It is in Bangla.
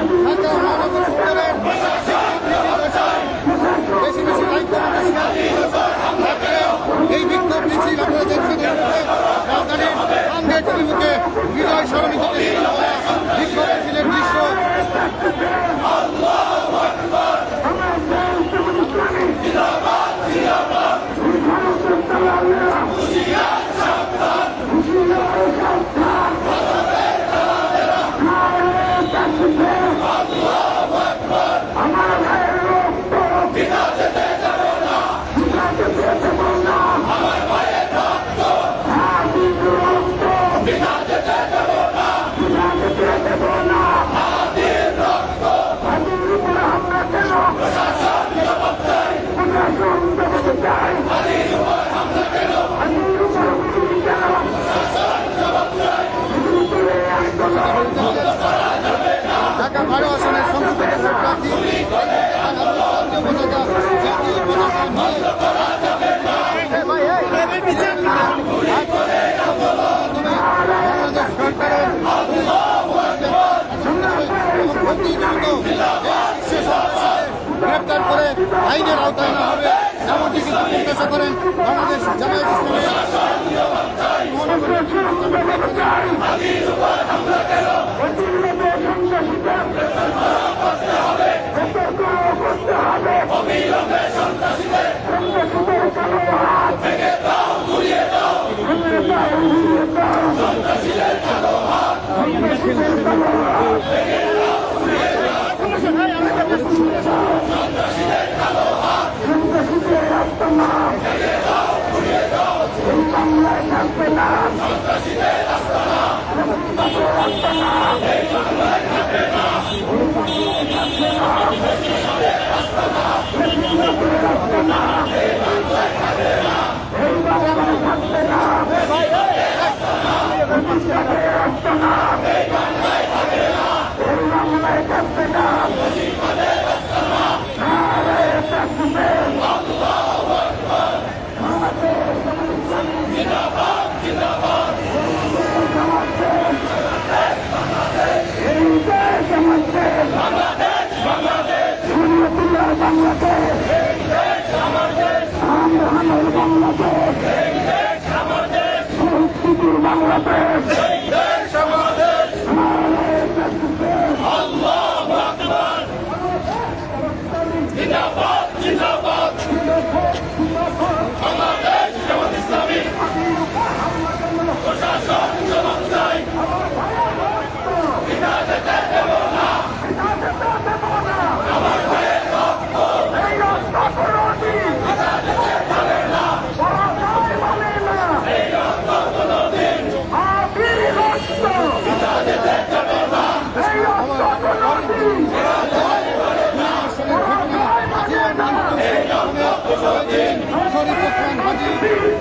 ঢাকা মহানগর উত্তরের বেশি বেশি দায়িত্ব এই বিক্ষোভ মিছিল আপনারা দেখছেন রাজধানীর আমগেট অভিমুখে বিজয় সরণি থেকে বিক্ষোভ মিছিলের দৃশ্য। ঢাকা 12 আসনের সংসদীয় প্রার্থী গ্রেপ্তার করে আইনের আওতায় না হবে এমনটি কিন্তু প্রত্যাশা করেন বাংলাদেশ জামায়াত শরীফ ওসমান হাজী